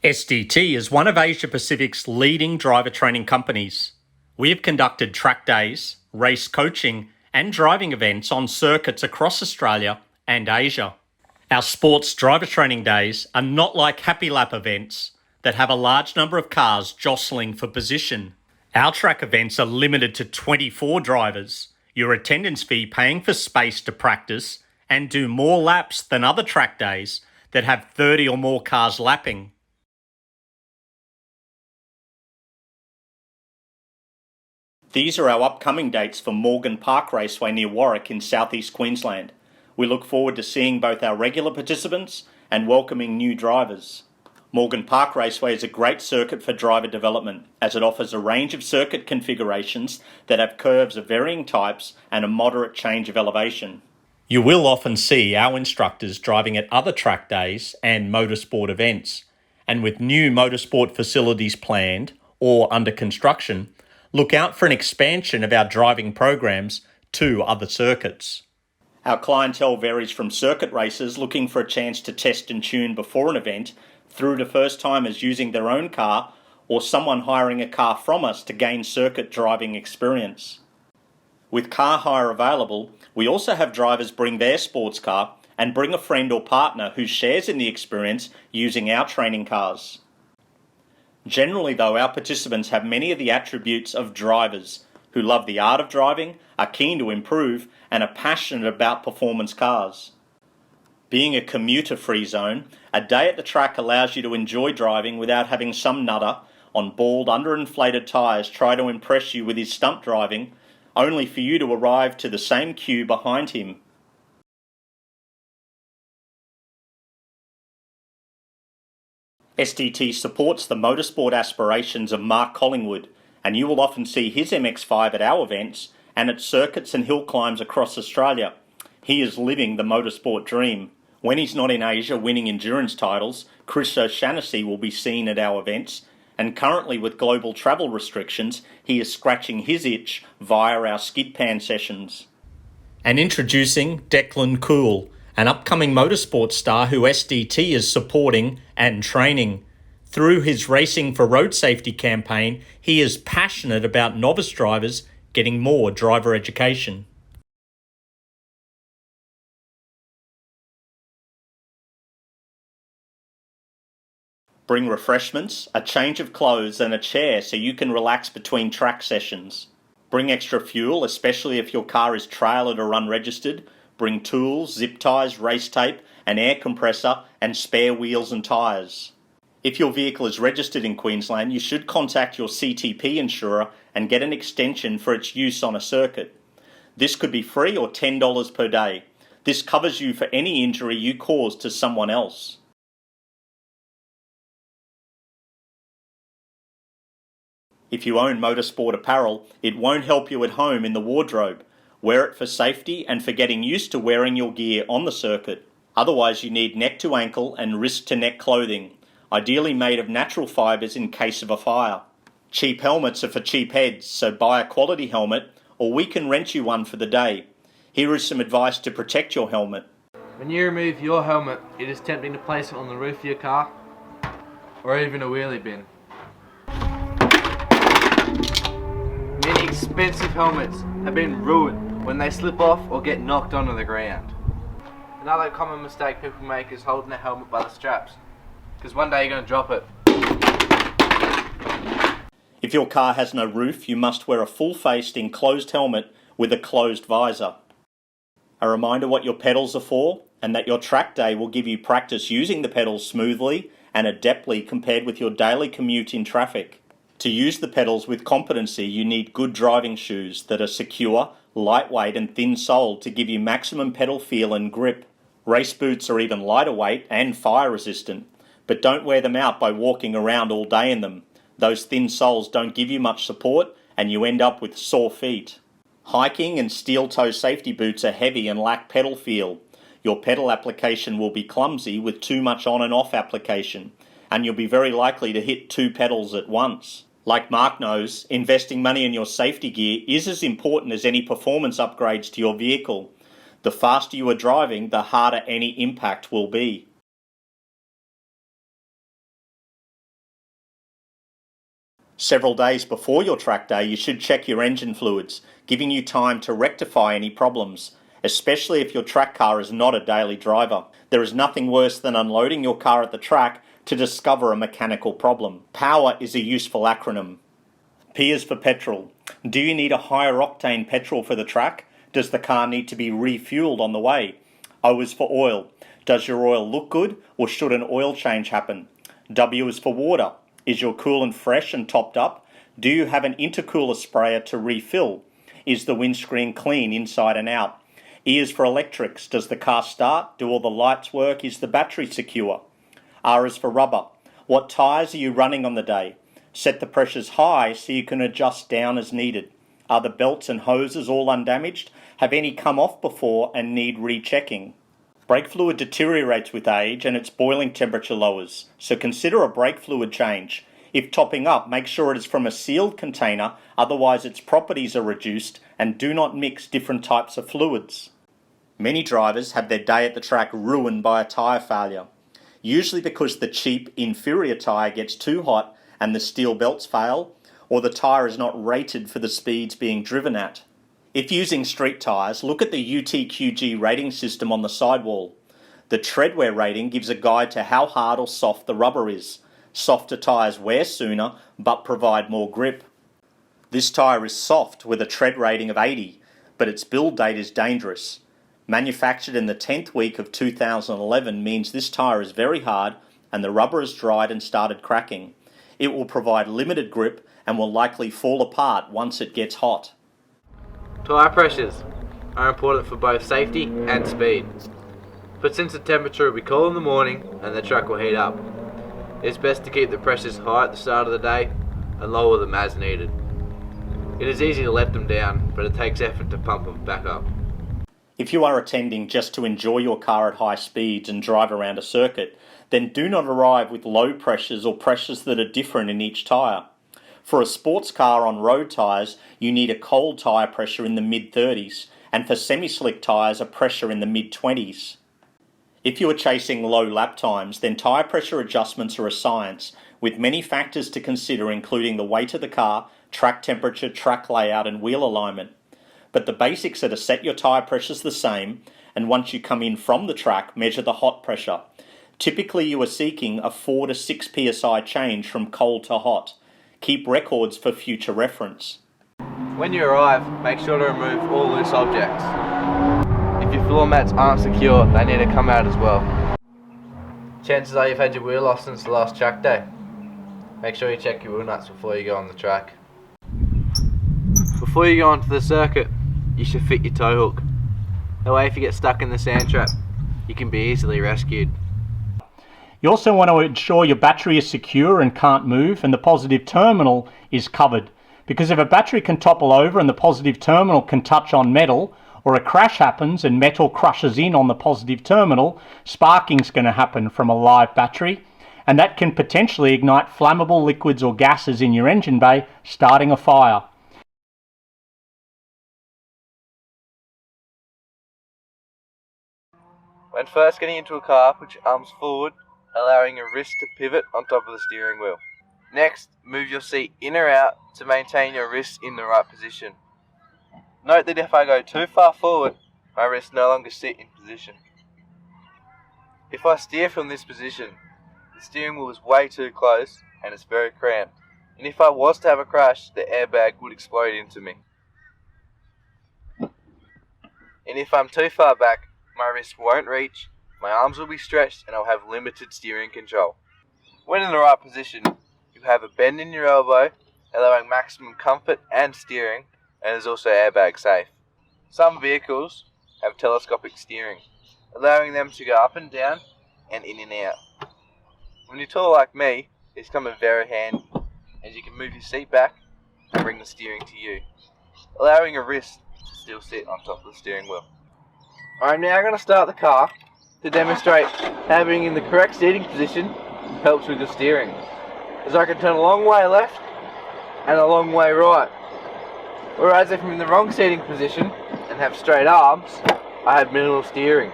SDT is one of Asia Pacific's leading driver training companies. We have conducted track days, race coaching, and driving events on circuits across Australia and Asia. Our sports driver training days are not like happy lap events that have a large number of cars jostling for position. Our track events are limited to 24 drivers, your attendance fee paying for space to practice and do more laps than other track days that have 30 or more cars lapping. These are our upcoming dates for Morgan Park Raceway near Warwick in southeast Queensland. We look forward to seeing both our regular participants and welcoming new drivers. Morgan Park Raceway is a great circuit for driver development as it offers a range of circuit configurations that have curves of varying types and a moderate change of elevation. You will often see our instructors driving at other track days and motorsport events, and with new motorsport facilities planned or under construction, look out for an expansion of our driving programs to other circuits. Our clientele varies from circuit racers looking for a chance to test and tune before an event, through to first-timers using their own car or someone hiring a car from us to gain circuit driving experience. With car hire available, we also have drivers bring their sports car and bring a friend or partner who shares in the experience using our training cars. Generally though, our participants have many of the attributes of drivers who love the art of driving, are keen to improve, and are passionate about performance cars. Being a commuter-free zone, a day at the track allows you to enjoy driving without having some nutter on bald, underinflated tyres try to impress you with his stunt driving, only for you to arrive to the same queue behind him. SDT supports the motorsport aspirations of Mark Collingwood, and you will often see his MX-5 at our events and at circuits and hill climbs across Australia. He is living the motorsport dream. When he's not in Asia winning endurance titles, Chris O'Shannessy will be seen at our events, and currently with global travel restrictions, he is scratching his itch via our skid pan sessions. And introducing Declan Cool, an upcoming motorsport star who SDT is supporting and training. Through his Racing for Road Safety campaign, he is passionate about novice drivers getting more driver education. Bring refreshments, a change of clothes and a chair so you can relax between track sessions. Bring extra fuel, especially if your car is trailered or unregistered. Bring tools, zip ties, race tape, an air compressor and spare wheels and tyres. If your vehicle is registered in Queensland, you should contact your CTP insurer and get an extension for its use on a circuit. This could be free or $10 per day. This covers you for any injury you cause to someone else. If you own motorsport apparel, it won't help you at home in the wardrobe. Wear it for safety and for getting used to wearing your gear on the circuit. Otherwise, you need neck to ankle and wrist to neck clothing, ideally made of natural fibres in case of a fire. Cheap helmets are for cheap heads, so buy a quality helmet or we can rent you one for the day. Here is some advice to protect your helmet. When you remove your helmet, it is tempting to place it on the roof of your car or even a wheelie bin. Many expensive helmets have been ruined when they slip off or get knocked onto the ground. Another common mistake people make is holding their helmet by the straps, because one day you're going to drop it. If your car has no roof, you must wear a full-faced enclosed helmet with a closed visor. A reminder what your pedals are for, and that your track day will give you practice using the pedals smoothly and adeptly compared with your daily commute in traffic. To use the pedals with competency, you need good driving shoes that are secure, lightweight and thin-soled to give you maximum pedal feel and grip. Race boots are even lighter weight and fire-resistant, but don't wear them out by walking around all day in them. Those thin soles don't give you much support and you end up with sore feet. Hiking and steel-toe safety boots are heavy and lack pedal feel. Your pedal application will be clumsy with too much on and off application, and you'll be very likely to hit two pedals at once. Like Mark knows, investing money in your safety gear is as important as any performance upgrades to your vehicle. The faster you are driving, the harder any impact will be. Several days before your track day, you should check your engine fluids, giving you time to rectify any problems, especially if your track car is not a daily driver. There is nothing worse than unloading your car at the track to discover a mechanical problem. POWER is a useful acronym. P is for petrol. Do you need a higher octane petrol for the track? Does the car need to be refueled on the way? O is for oil. Does your oil look good, or should an oil change happen? W is for water. Is your coolant fresh and topped up? Do you have an intercooler sprayer to refill? Is the windscreen clean inside and out? E is for electrics. Does the car start? Do all the lights work? Is the battery secure? R is for rubber. What tyres are you running on the day? Set the pressures high so you can adjust down as needed. Are the belts and hoses all undamaged? Have any come off before and need rechecking? Brake fluid deteriorates with age and its boiling temperature lowers, so consider a brake fluid change. If topping up, make sure it is from a sealed container, otherwise its properties are reduced, and do not mix different types of fluids. Many drivers have their day at the track ruined by a tyre failure, usually because the cheap, inferior tyre gets too hot and the steel belts fail, or the tyre is not rated for the speeds being driven at. If using street tyres, look at the UTQG rating system on the sidewall. The treadwear rating gives a guide to how hard or soft the rubber is. Softer tyres wear sooner, but provide more grip. This tyre is soft with a tread rating of 80, but its build date is dangerous. Manufactured in the 10th week of 2011 means this tyre is very hard and the rubber is dried and started cracking. It will provide limited grip and will likely fall apart once it gets hot. Tyre pressures are important for both safety and speed, but since the temperature will be cool in the morning and the track will heat up, it's best to keep the pressures high at the start of the day and lower them as needed. It is easy to let them down, but it takes effort to pump them back up. If you are attending just to enjoy your car at high speeds and drive around a circuit, then do not arrive with low pressures or pressures that are different in each tyre. For a sports car on road tyres, you need a cold tyre pressure in the mid-30s, and for semi-slick tyres, a pressure in the mid-20s. If you are chasing low lap times, then tyre pressure adjustments are a science, with many factors to consider including the weight of the car, track temperature, track layout and wheel alignment. But the basics are to set your tyre pressures the same, and once you come in from the track, measure the hot pressure. Typically you are seeking a 4 to 6 psi change from cold to hot. Keep records for future reference. When you arrive, make sure to remove all loose objects. If your floor mats aren't secure, they need to come out as well. Chances are you've had your wheel off since the last track day. Make sure you check your wheel nuts before you go on the track. Before you go onto the circuit, you should fit your tow hook. That way if you get stuck in the sand trap, you can be easily rescued. You also want to ensure your battery is secure and can't move and the positive terminal is covered, because if a battery can topple over and the positive terminal can touch on metal, or a crash happens and metal crushes in on the positive terminal, sparking's going to happen from a live battery, and that can potentially ignite flammable liquids or gases in your engine bay, starting a fire. When first getting into a car, put your arms forward, allowing your wrist to pivot on top of the steering wheel. Next, move your seat in or out to maintain your wrists in the right position. Note that if I go too far forward, my wrists no longer sit in position. If I steer from this position, the steering wheel is way too close and it's very cramped. And if I was to have a crash, the airbag would explode into me. And if I'm too far back, my wrists won't reach, my arms will be stretched and I'll have limited steering control. When in the right position, you have a bend in your elbow, allowing maximum comfort and steering, and is also airbag safe. Some vehicles have telescopic steering, allowing them to go up and down and in and out. When you're tall like me, it's come in very handy, as you can move your seat back and bring the steering to you, allowing your wrist to still sit on top of the steering wheel. I'm now going to start the car to demonstrate how being in the correct seating position helps with the steering, as I can turn a long way left and a long way right, whereas if I'm in the wrong seating position and have straight arms, I have minimal steering.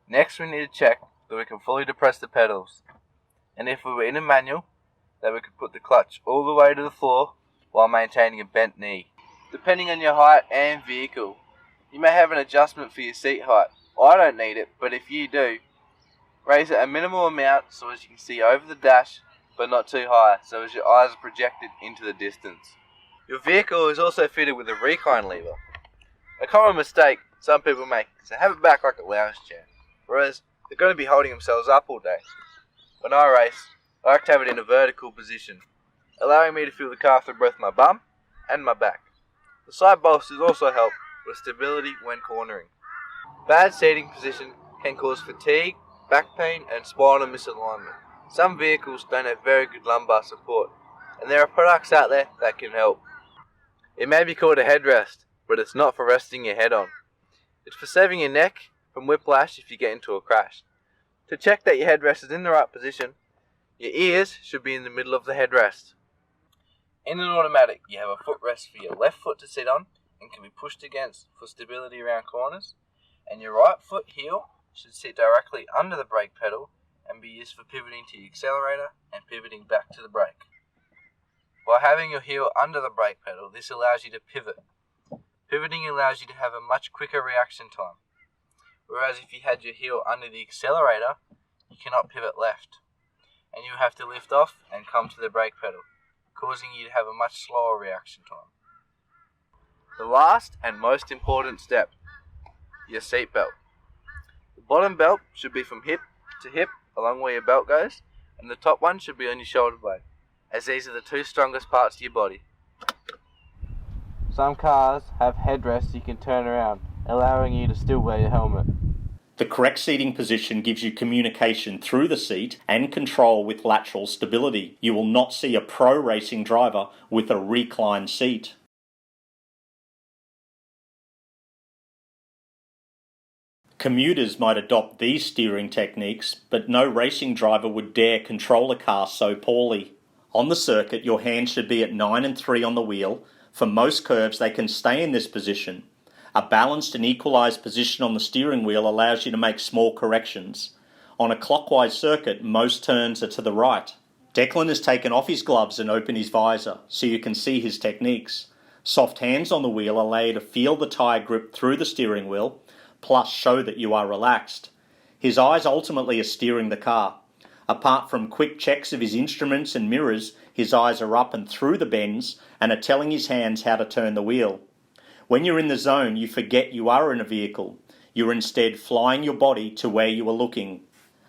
Next we need to check that we can fully depress the pedals. and if we were in a manual, that we could put the clutch all the way to the floor while maintaining a bent knee. Depending on your height and vehicle, you may have an adjustment for your seat height. I don't need it, but if you do, raise it a minimal amount so as you can see over the dash, but not too high, so as your eyes are projected into the distance. Your vehicle is also fitted with a recline lever. A common mistake some people make is to have it back like a lounge chair, whereas they're going to be holding themselves up all day. When I race, I like to have it in a vertical position, allowing me to feel the car through both my bum and my back. The side bolsters also help with stability when cornering. Bad seating position can cause fatigue, back pain and spinal misalignment. Some vehicles don't have very good lumbar support, and there are products out there that can help. It may be called a headrest, but it's not for resting your head on. It's for saving your neck from whiplash if you get into a crash. To check that your headrest is in the right position, your ears should be in the middle of the headrest. In an automatic, you have a footrest for your left foot to sit on and can be pushed against for stability around corners, and your right foot heel should sit directly under the brake pedal and be used for pivoting to the accelerator and pivoting back to the brake. By having your heel under the brake pedal, this allows you to pivot. Pivoting allows you to have a much quicker reaction time, whereas if you had your heel under the accelerator, you cannot pivot left, and you have to lift off and come to the brake pedal, causing you to have a much slower reaction time. The last and most important step, your seat belt. The bottom belt should be from hip to hip along where your belt goes, and the top one should be on your shoulder blade, as these are the two strongest parts of your body. Some cars have headrests you can turn around, allowing you to still wear your helmet. The correct seating position gives you communication through the seat and control with lateral stability. You will not see a pro racing driver with a reclined seat. Commuters might adopt these steering techniques, but no racing driver would dare control a car so poorly. On the circuit, your hands should be at 9 and 3 on the wheel. For most curves, they can stay in this position. A balanced and equalised position on the steering wheel allows you to make small corrections. On a clockwise circuit, most turns are to the right. Declan has taken off his gloves and opened his visor, so you can see his techniques. Soft hands on the wheel allow you to feel the tyre grip through the steering wheel, plus show that you are relaxed. His eyes ultimately are steering the car. Apart from quick checks of his instruments and mirrors, his eyes are up and through the bends and are telling his hands how to turn the wheel. When you're in the zone, you forget you are in a vehicle. You're instead flying your body to where you are looking.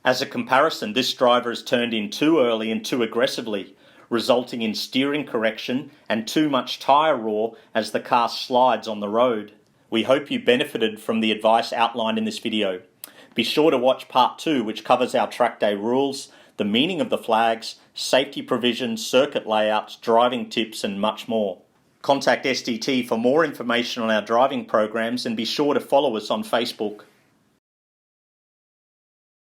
As a comparison, this driver has turned in too early and too aggressively, resulting in steering correction and too much tyre roar as the car slides on the road. We hope you benefited from the advice outlined in this video. Be sure to watch part 2, which covers our track day rules, the meaning of the flags, safety provisions, circuit layouts, driving tips and much more. Contact SDT for more information on our driving programs and be sure to follow us on Facebook.